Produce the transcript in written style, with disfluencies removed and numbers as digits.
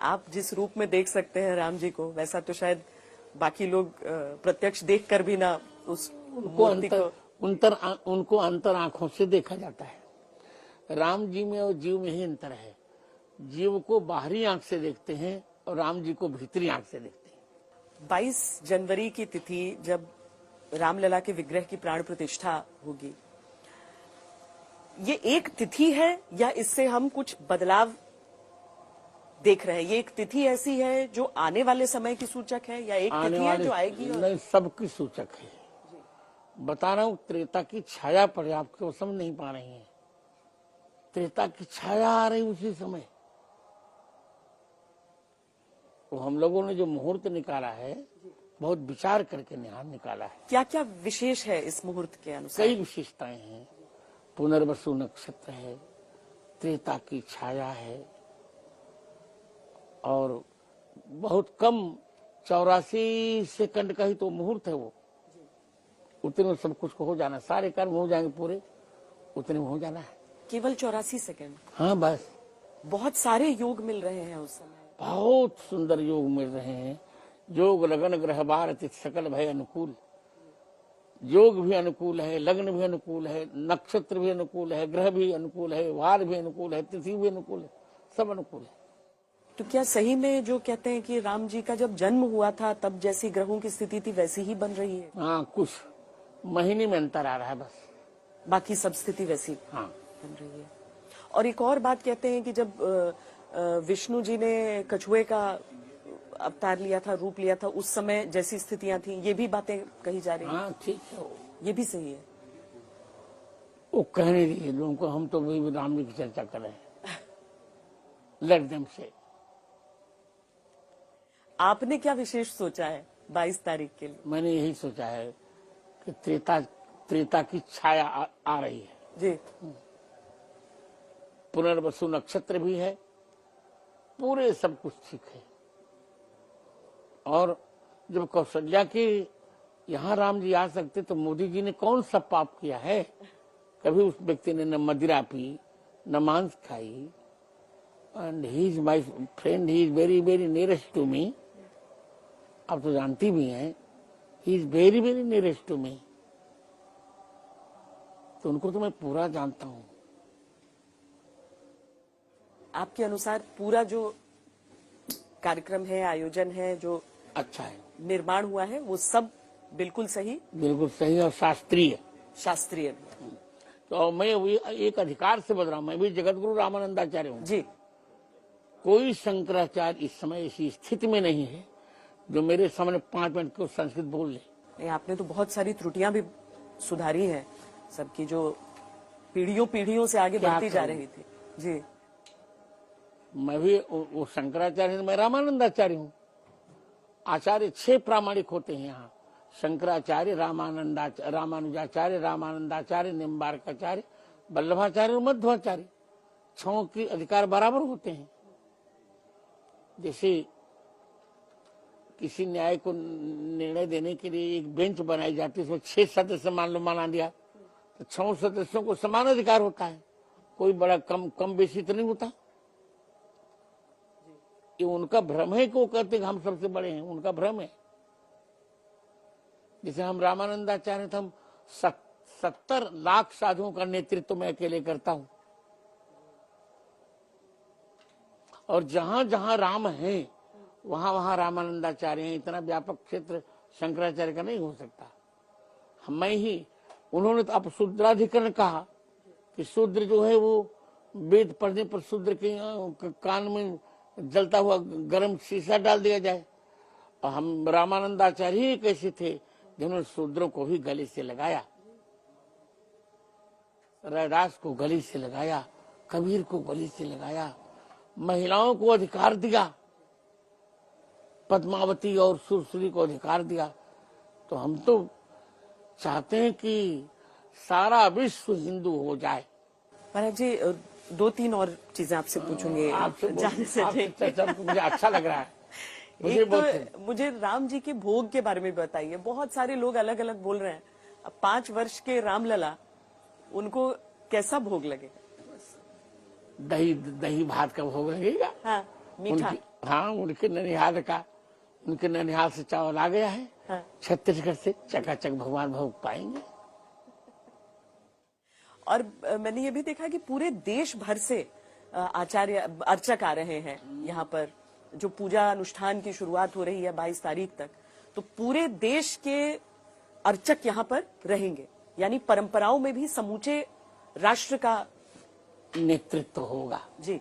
आप जिस रूप में देख सकते हैं राम जी को, वैसा तो शायद बाकी लोग प्रत्यक्ष देखकर भी ना उस मूर्ति को उनको अंतर आंखों से देखा जाता है। राम जी में और जीव में ही अंतर है। जीव को बाहरी आंख से देखते हैं और राम जी को भीतरी आंख से देखते हैं। 22 जनवरी की तिथि जब रामलला के विग्रह की प्राण प्रतिष्ठा होगी, ये एक तिथि है या इससे हम कुछ बदलाव देख रहे हैं? ये एक तिथि ऐसी है जो आने वाले समय की सूचक है या एक तिथि है जो आएगी? नहीं, सबकी सूचक है। बता रहा हूँ, त्रेता की छाया पर आपको समझ नहीं पा रही है। त्रेता की छाया आ रही उसी समय। तो हम लोगों ने जो मुहूर्त निकाला है, बहुत विचार करके निकाला है। क्या क्या विशेष है इस मुहूर्त के अनुसार? कई विशेषताएं हैं। पुनर्वसु नक्षत्र है, त्रेता की छाया है, और बहुत कम 84 सेकंड का ही तो मुहूर्त है वो। उतने में सब कुछ हो जाना, सारे कर्म हो जाएंगे पूरे, उतने में हो जाना है। केवल 84 सेकंड? हाँ बस। बहुत सारे योग मिल रहे हैं उस समय। बहुत सुंदर योग मिल रहे हैं। योग लगन ग्रह बार तिथि सकल भय अनुकूल। योग भी अनुकूल है, लग्न भी अनुकूल है, नक्षत्र भी अनुकूल है, ग्रह भी अनुकूल है, वार भी अनुकूल है, तिथि भी अनुकूल है, सब अनुकूल है। तो क्या सही में जो कहते हैं कि राम जी का जब जन्म हुआ था तब जैसी ग्रहों की स्थिति थी वैसी ही बन रही है? हाँ, कुछ महीने में अंतर आ रहा है बस, बाकी सब स्थिति वैसी हाँ बन रही है। और एक और बात कहते हैं कि जब विष्णु जी ने कछुए का अवतार लिया था, रूप लिया था, उस समय जैसी स्थितियां थी, ये भी बातें कही जा रही हैं। हाँ ठीक है, ये भी सही है। वो कहने दीजिए लोगों को, हम तो वही राम जी की चर्चा कर रहे हैं। लेट देम से। आपने क्या विशेष सोचा है 22 तारीख के लिए? मैंने यही सोचा है कि त्रेता की छाया आ रही है जी। पुनर्वसु नक्षत्र भी है, पूरे सब कुछ ठीक है। और जब कौशल्या के यहाँ राम जी आ सकते तो मोदी जी ने कौन सा पाप किया है? कभी उस व्यक्ति ने न मदिरा पी, न मांस खाई। And he is my friend, he is very very nearest to me. आप तो जानती भी हैं, he is very very nearest to me. तो उनको तो मैं पूरा जानता हूँ। आपके अनुसार पूरा जो कार्यक्रम है, आयोजन है, जो अच्छा है, निर्माण हुआ है, वो सब बिल्कुल सही और शास्त्रीय शास्त्रीय। तो मैं एक अधिकार से बता रहा हूँ, मैं भी जगतगुरु रामानंदाचार्य हूँ जी। कोई शंकराचार्य इस समय ऐसी स्थिति में नहीं है जो मेरे सामने 5 मिनट को संस्कृत बोल ले। नहीं, आपने तो बहुत सारी त्रुटियां भी सुधारी हैं, सबकी जो पीढ़ियों से आगे बढ़ती जा रही थी। जी। मैं भी वो शंकराचार्य, मैं रामानंदाचार्य हूँ। आचार्य 6 प्रामाणिक होते हैं यहाँ, शंकराचार्य, रामानुजाचार्य, रामानंदाचार्य, निम्बार्काचार्य, वल्लभाचार्य और मध्वाचार्य। 6 के अधिकार बराबर होते हैं। जैसे किसी न्याय को निर्णय देने के लिए एक बेंच बनाई जाती है, उसमें 6 सदस्य मान लो माना दिया, तो 6 सदस्यों को समान अधिकार होता है, कोई बड़ा कम बेसी तो नहीं होता। ये उनका भ्रम है कि वो कहते हैं हम सबसे बड़े हैं, उनका भ्रम है। जैसे हम रामानंदाचार्य थे, हम 70 लाख साधुओं का नेतृत्व मैं अकेले करता हूं, और जहां जहां राम है वहां वहां रामानंदाचार्य हैं। इतना व्यापक क्षेत्र शंकराचार्य का नहीं हो सकता। मैं ही, उन्होंने तो अब शूद्राधिकरण कहा कि शूद्र जो है वो वेद पढ़ने पर शूद्र के कान में जलता हुआ गर्म शीशा डाल दिया जाए। और हम रामानंदाचार्य ही कैसे थे जिन्होंने शूद्रों को भी गले से लगाया, रैदास को गले से लगाया, कबीर को गले से लगाया, महिलाओं को अधिकार दिया, पद्मावती और सुरसुरी को अधिकार दिया। तो हम तो चाहते हैं कि सारा विश्व हिंदू हो जाए। महाराज जी, 2-3 और चीजें आपसे पूछूंगे जाने से मुझे अच्छा लग रहा है। एक तो मुझे राम जी के भोग के बारे में बताइए। बहुत सारे लोग अलग अलग बोल रहे हैं। अब 5 वर्ष के रामलला, उनको कैसा भोग लगेगा? दही भात का भोग लगेगा। हाँ, मीठा। हाँ, उनके ननिहाल का, उनके ननिहाल से चावल आ गया है। हाँ। छत्तीसगढ़ से चकाचक भगवान भोग पाएंगे। और मैंने ये भी देखा कि पूरे देश भर से आचार्य अर्चक आ रहे हैं यहाँ पर। जो पूजा अनुष्ठान की शुरुआत हो रही है 22 तारीख तक, तो पूरे देश के अर्चक यहाँ पर रहेंगे, यानी परंपराओं में भी समूचे राष्ट्र का नेतृत्व होगा। जी।